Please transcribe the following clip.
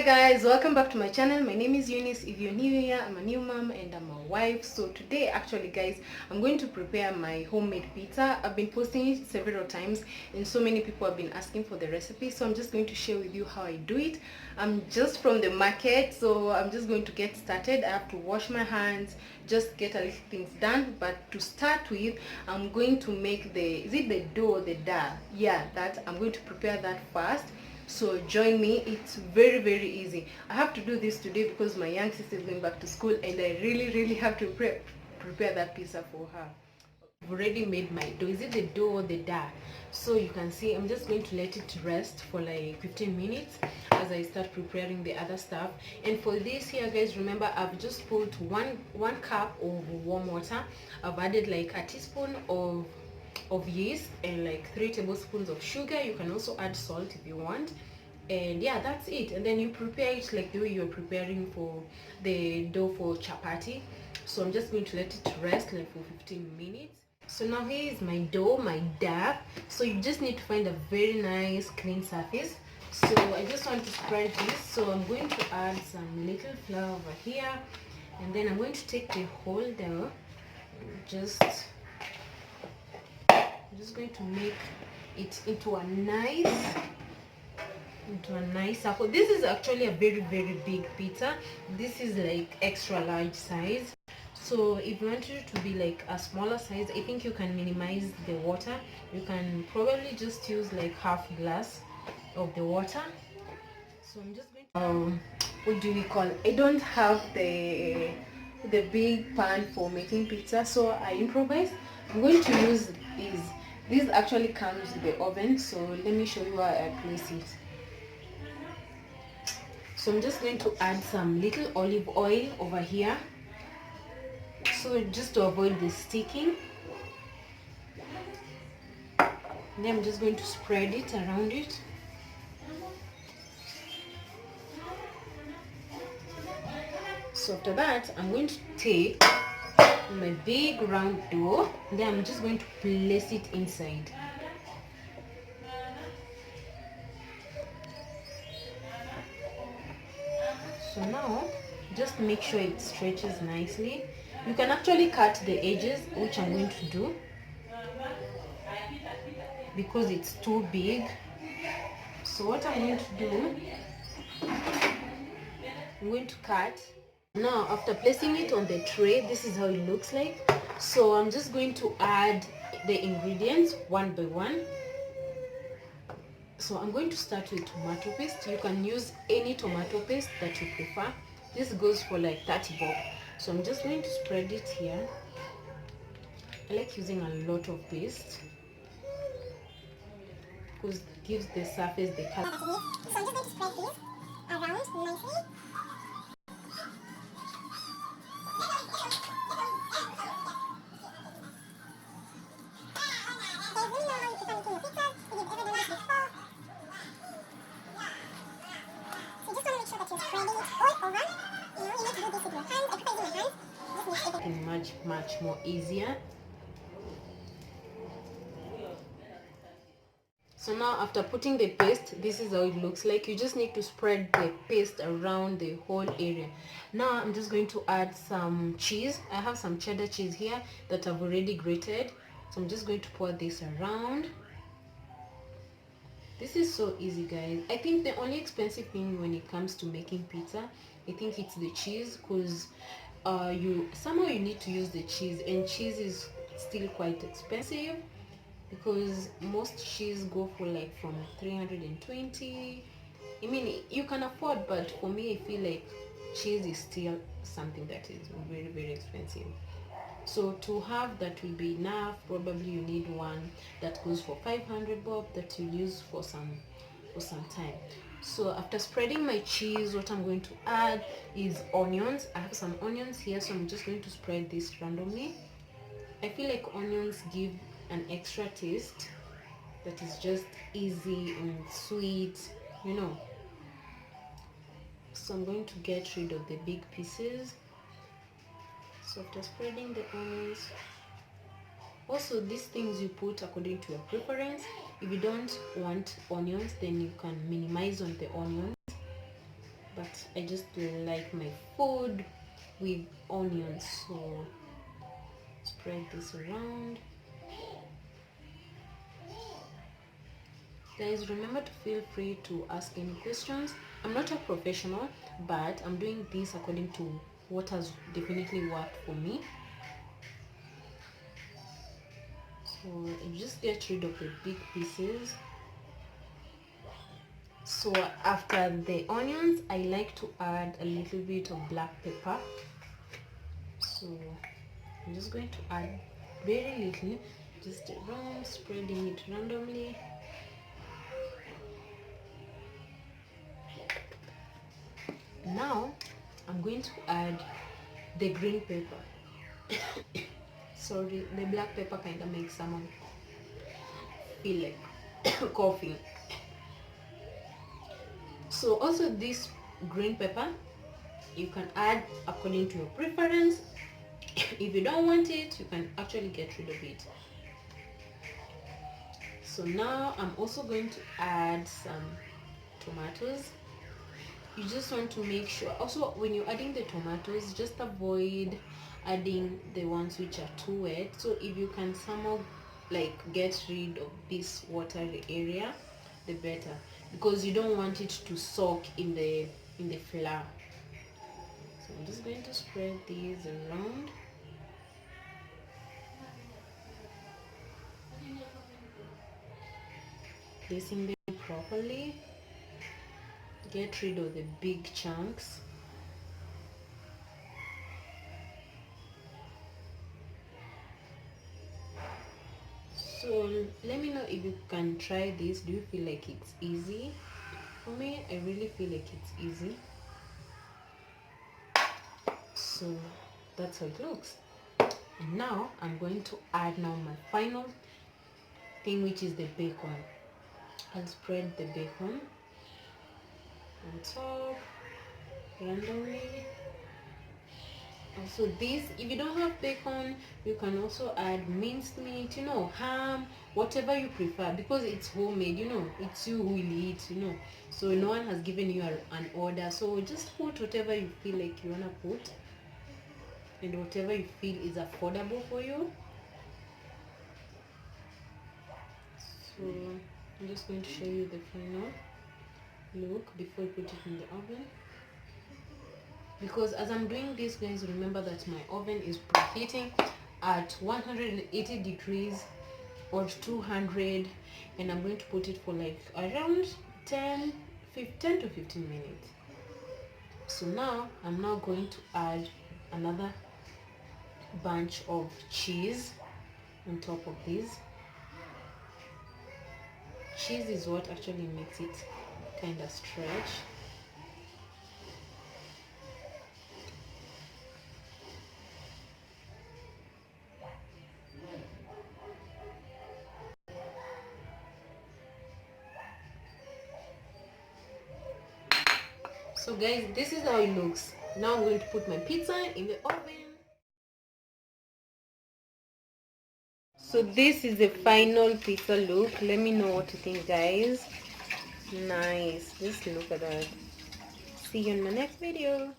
guys, welcome back to my channel. My name is Eunice. If you're new here, I'm a new mom and I'm a wife. So today actually guys, I'm going to prepare my homemade pizza. I've been posting it several times and so many people have been asking for the recipe, so I'm just going to share with you how I do it. I'm just from the market, so I'm just going to get started. I have to wash my hands, just get a little things done. But to start with, I'm going to make the dough or the dal? Yeah, that I'm going to prepare that first. So join me. It's very easy. I have to do this today because my young sister is going back to school and I really have to prepare that pizza for her. I've already made my dough. Is it the dough or the dal? So you can see I'm just going to let it rest for like 15 minutes as I start preparing the other stuff. And for this here guys, remember I've just put one cup of warm water. I've added like a teaspoon of yeast and like 3 tablespoons of sugar. You can also add salt if you want, and yeah, that's it. And then you prepare it like the way you're preparing for the dough for chapati. So I'm just going to let it rest like for 15 minutes. So now here is my dough, my dough. So you just need to find a very nice clean surface. So I just want to spread this, so I'm going to add some little flour over here, and then I'm going to take the whole dough, I'm just going to make it into a nice circle. This is actually a very big pizza. This is like extra large size. So if you want it to be like a smaller size, I think you can minimize the water. You can probably just use like half glass of the water. So I'm just going to what do we call it? I don't have the big pan for making pizza, so I improvise. I'm going to use this actually comes with the oven, so let me show you how I place it. So I'm just going to add some little olive oil over here, so just to avoid the sticking. And then I'm just going to spread it around it. So after that, I'm going to take my big round dough, and then I'm just going to place it inside. So now just make sure it stretches nicely. You can actually cut the edges, which I'm going to do because it's too big. So what I'm going to do, I'm going to cut. Now after placing it on the tray, this is how it looks like. So I'm just going to add the ingredients one by one. So I'm going to start with tomato paste. You can use any tomato paste that you prefer. This goes for like 30 bob. So I'm just going to spread it here. I like using a lot of paste because it gives the surface the color. So I'm just going to spread this around nicely. Much more easier. So now after putting the paste, this is how it looks like. You just need to spread the paste around the whole area. Now I'm just going to add some cheese. I have some cheddar cheese here that I've already grated, so I'm just going to pour this around. This is so easy guys. I think the only expensive thing when it comes to making pizza, I think it's the cheese, because you need to use the cheese, and cheese is still quite expensive because most cheese go for like from 320. I mean, you can afford, but for me I feel like cheese is still something that is very expensive. So to have that will be enough. Probably you need one that goes for 500 bob that you'll use for some time. So after spreading my cheese, what I'm going to add is onions. I have some onions here, so I'm just going to spread this randomly. I feel like onions give an extra taste that is just easy and sweet, you know. So I'm going to get rid of the big pieces. So after spreading the onions, also these things you put according to your preference. If you don't want onions, then you can minimize on the onions. but I just like my food with onions, so spread this around. Guys, remember to feel free to ask any questions. I'm not a professional, but I'm doing this according to what has definitely worked for me. So I just get rid of the big pieces. So after the onions, I like to add a little bit of black pepper. So I'm just going to add very little, just around, spreading it randomly. Now I'm going to add the green pepper. Sorry, the black pepper kind of makes someone feel like coughing. So also this green pepper, you can add according to your preference. If you don't want it, you can actually get rid of it. So now I'm also going to add some tomatoes. You just want to make sure, also when you're adding the tomatoes, just avoid adding the ones which are too wet. So if you can somehow like get rid of this watery area, the better, because you don't want it to soak in the flour. So I'm just going to spread these around. Placing them properly. Get rid of the big chunks. So let me know if you can try this. Do you feel like it's easy? For me, I really feel like it's easy. So that's how it looks. And now I'm going to add now my final thing, which is the bacon. I'll spread the bacon on top randomly. Also this, if you don't have bacon, you can also add minced meat, you know, ham, whatever you prefer, because it's homemade, you know, it's you who will eat, you know, so no one has given you an order. So just put whatever you feel like you want to put and whatever you feel is affordable for you. So I'm just going to show you the final look before you put it in the oven. Because as I'm doing this, guys, remember that my oven is preheating at 180 degrees or 200, and I'm going to put it for like around 10 to 15 minutes. So now I'm now going to add another bunch of cheese on top of this. Cheese is what actually makes it kind of stretch. So guys, this is how it looks. Now I'm going to put my pizza in the oven. So this is the final pizza look. Let me know what you think, guys. Nice. Just look at that. See you in my next video.